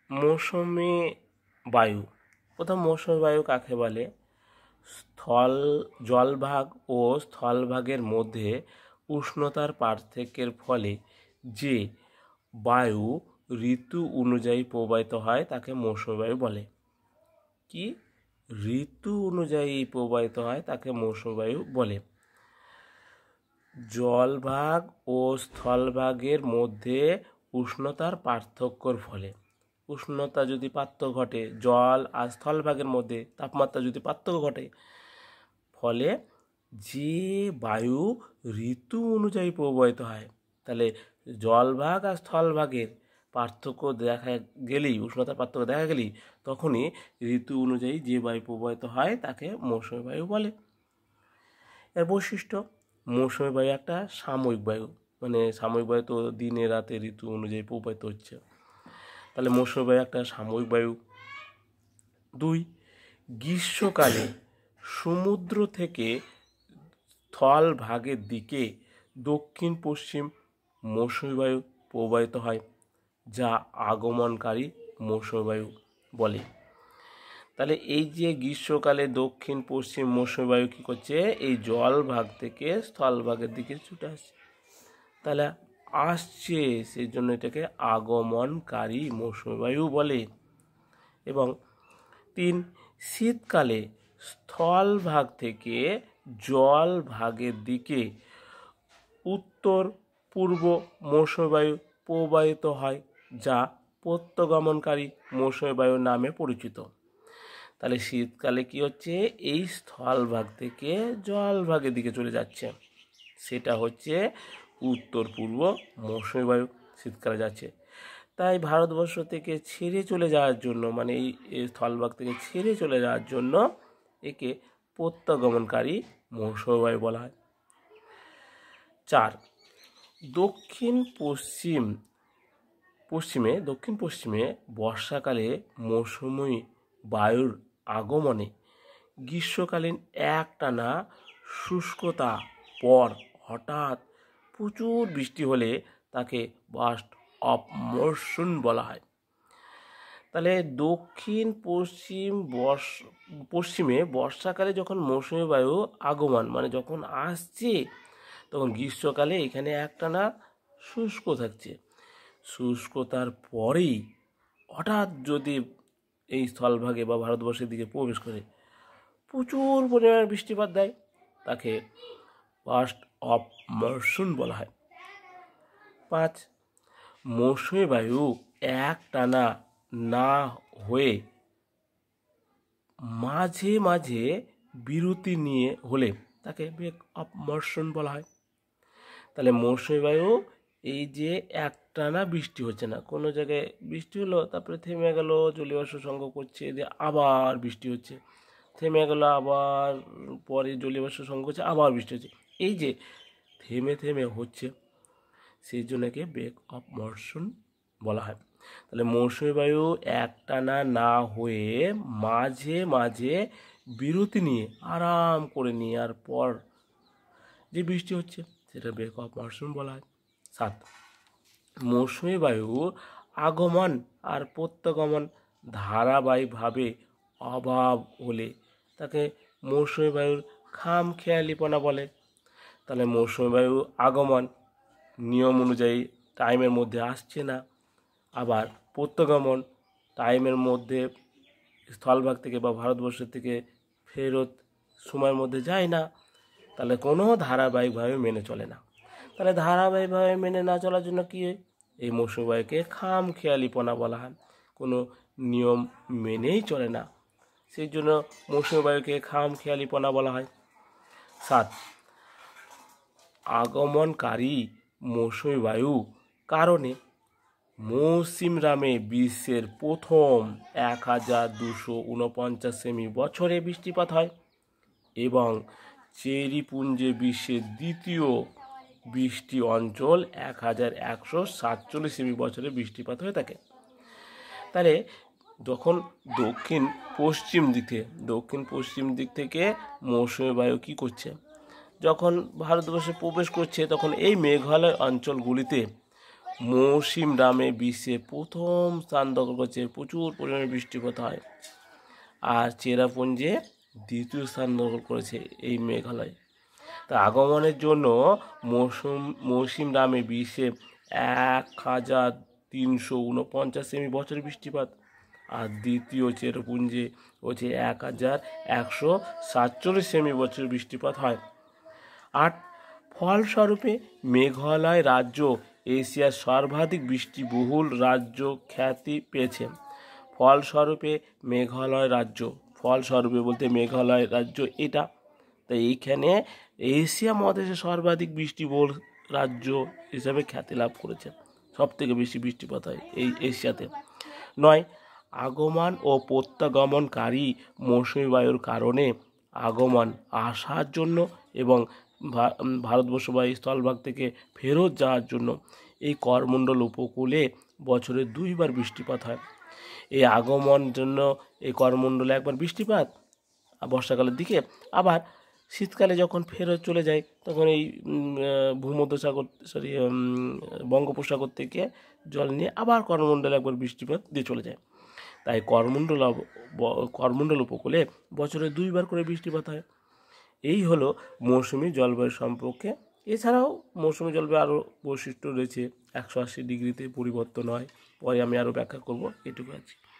মৌসুমি বায়ু। প্রথম মৌসুমি বায়ু কাকে বলে? জলভাগ ও স্থলভাগের মধ্যে উষ্ণতার পার্থক্যের ফলে যে বায়ু ঋতু অনুযায়ী প্রবাহিত হয় তাকে মৌসুমি বায়ু বলে। কি? ঋতু অনুযায়ী প্রবাহিত হয় তাকে মৌসুমি বায়ু বলে। জলভাগ ও স্থলভাগের মধ্যে উষ্ণতার পার্থক্যর ফলে, উষ্ণতা যদি পার্থক্য ঘটে, জল আর স্থলভাগের মধ্যে তাপমাত্রা যদি পার্থক্য ঘটে, ফলে যে বায়ু ঋতু অনুযায়ী প্রবাহিত হয়, তাহলে জলভাগ আর স্থলভাগের পার্থক্য দেখা গেলেই, উষ্ণতার পার্থক্য দেখা গেলেই, তখনই ঋতু অনুযায়ী যে বায়ু প্রবাহিত হয় তাকে মৌসুমি বায়ু বলে। এর বৈশিষ্ট্য: মৌসুমি বায়ু একটা সাময়িক বায়ু, মানে সাময়িক বায়ু তো দিনে রাতে ঋতু অনুযায়ী প্রবাহিত হচ্ছে, তাহলে মৌসুমি বায়ু একটা সাময়িক বায়ু। 2, গ্রীষ্মকালে সমুদ্র থেকে স্থলভাগের দিকে দক্ষিণ পশ্চিম মৌসুমি বায়ু প্রবাহিত হয়, যা আগমনকারী মৌসুমি বায়ু বলে। তাহলে এই যে গ্রীষ্মকালে দক্ষিণ পশ্চিম মৌসুমি বায়ু কী করছে? এই জলভাগ থেকে স্থলভাগের দিকে ছুটে আসছে, তাহলে আসছে, সেই জন্য এটাকে আগমনকারী মৌসুমি বায়ু বলে। এবং 3, শীতকালে স্থলভাগ থেকে জলভাগের দিকে উত্তর পূর্ব মৌসুমি বায়ু প্রবাহিত হয়, যা প্রত্যগমনকারী মৌসুমি বায়ু নামে পরিচিত। তাহলে শীতকালে কি হচ্ছে? এই স্থলভাগ থেকে জলভাগের দিকে চলে যাচ্ছে, সেটা হচ্ছে উত্তর পূর্ব মৌসুমি বায়ু শীতকালে যাচ্ছে। তাই ভারতবর্ষ থেকে ছেড়ে চলে যাওয়ার জন্য, মানে এই স্থলভাগ থেকে ছেড়ে চলে যাওয়ার জন্য একে প্রত্যগমনকারী মৌসুমি বায়ু বলা হয়। 4, দক্ষিণ পশ্চিমে বর্ষাকালে মৌসুমি বায়ুর আগমনে গ্রীষ্মকালীন একটানা শুষ্কতা পর হঠাৎ প্রচুর বৃষ্টি হলে তাকে বার্স্ট অফ মনসুন বলা হয়। তাহলে দক্ষিণ পশ্চিমে বর্ষাকালে যখন মৌসুমি বায়ু আগমন, মানে যখন আসছে, তখন গ্রীষ্মকালে এখানে একটানা শুষ্ক থাকছে, শুষ্কতার পরেই হঠাৎ যদি এই স্থলভাগে বা ভারতবর্ষের দিকে প্রবেশ করে প্রচুর পরিমাণে বৃষ্টিপাত দেয়, তাকে বার্স্ট অফ মনসুন বলা হয়। 5, মৌসুমি বায়ু একটানা না হয়ে মাঝে মাঝে বিরতি নিয়ে হলে তাকে ব্রেক অফ মনসুন বলা হয়। তাহলে মৌসুমি বায়ু এই যে একটানা বৃষ্টি হচ্ছে না, কোনো জায়গায় বৃষ্টি হলো, তারপরে থেমে গেল, জলীয়বাষ্প সংগ্রহ করছে, যে আবার বৃষ্টি হচ্ছে, থেমে গেল, আবার পরে জলীয়বাষ্প সংগ্রহ করছে, আবার বৃষ্টি হচ্ছে, এই যে থেমে থেমে হচ্ছে, সেই জন্য একে ব্রেক অফ মনসুন বলা হয়। তাহলে মৌসুমি বায়ু একটানা না হয়ে মাঝে মাঝে বিরতি নিয়ে আরাম করে নেওয়ার পর যে বৃষ্টি হচ্ছে, সেটা ব্রেক অফ মনসুন বলা হয়। 7, মৌসুমি বায়ুর আগমন আর প্রত্যগমন ধারাবাহিকভাবে অভাব হলে তাকে মৌসুমি বায়ুর খামখেয়ালিপনা বলে। তাহলে মৌসুমি বায়ু আগমন নিয়ম অনুযায়ী টাইমের মধ্যে আসছে না, আবার প্রত্যগমন টাইমের মধ্যে স্থলভাগ থেকে বা ভারতবর্ষের থেকে ফেরত সময়ের মধ্যে যায় না, তাহলে কোনো ধারাবাহিকভাবে মেনে চলে না। তাহলে ধারাবাহিকভাবে মেনে না চলার জন্য কি হয়? এই মৌসুমি বায়ুকে খামখেয়ালিপনা বলা হয়, কোনো নিয়ম মেনেই চলে না, সেই জন্য মৌসুমি বায়ুকে খামখেয়ালিপনা বলা হয়। 7, আগমনকারী মৌসুমি বায়ু কারণে মৌসিমরামে বিশ্বের প্রথম 1249 সেমি বছরে বৃষ্টিপাত হয় এবং চেরিপুঞ্জে বিশ্বের দ্বিতীয় বৃষ্টি অঞ্চল 1147 সেমি বছরে বৃষ্টিপাত হয়ে থাকে। তাহলে যখন দক্ষিণ পশ্চিম দিক থেকে মৌসুমি বায়ু কী করছে? যখন ভারতবর্ষে প্রবেশ করছে, তখন এই মেঘালয় অঞ্চলগুলিতে মৌসুম নামে বিশ্বে প্রথম স্থান দখল করেছে, প্রচুর পরিমাণে বৃষ্টিপাত হয়। আর চেরাপুঞ্জে দ্বিতীয় স্থান দখল করেছে এই মেঘালয়। তা আগমনের জন্য মৌসুম নামে বিশ্বে 1349 সেমি বছরে বৃষ্টিপাত। আর দ্বিতীয় চেরাপুঞ্জে হচ্ছে 1147 সেমি বছরে বৃষ্টিপাত হয়। আর ফলস্বরূপে মেঘালয় রাজ্য এশিয়ার সর্বাধিক বৃষ্টিবহুল রাজ্য খ্যাতি পেয়েছে। ফলস্বরূপে বলতে মেঘালয় রাজ্য এটা, তাই এইখানে এশিয়া মহাদেশের সর্বাধিক বৃষ্টিবহুল রাজ্য হিসাবে খ্যাতি লাভ করেছে। সব থেকে বেশি বৃষ্টিপাত হয় এই এশিয়াতে। 9, আগমন ও প্রত্যাগমনকারী মৌসুমী বায়ুর কারণে আগমন আসার জন্য এবং ভারতবর্ষ বা স্থলভাগ থেকে ফেরত যাওয়ার জন্য এই করমণ্ডল উপকূলে বছরে 2বার বৃষ্টিপাত হয়। এই আগমন জন্য এই করমণ্ডলে একবার বৃষ্টিপাত বর্ষাকালের দিকে, আবার শীতকালে যখন ফেরত চলে যায় তখন এই বঙ্গোপসাগর থেকে জল নিয়ে আবার করমণ্ডলে একবার বৃষ্টিপাত দিয়ে চলে যায়। তাই করমণ্ডল উপকূলে বছরে 2বার করে বৃষ্টিপাত হয়। এই হলো মৌসুমি জলবায়ু সম্পর্কে। এছাড়াও মৌসুমি জলবায়ু আরও বৈশিষ্ট্য রয়েছে, 180 ডিগ্রিতে পরিবর্তন হয়, পরে আমি আরও ব্যাখ্যা করব। এটুকু আছে।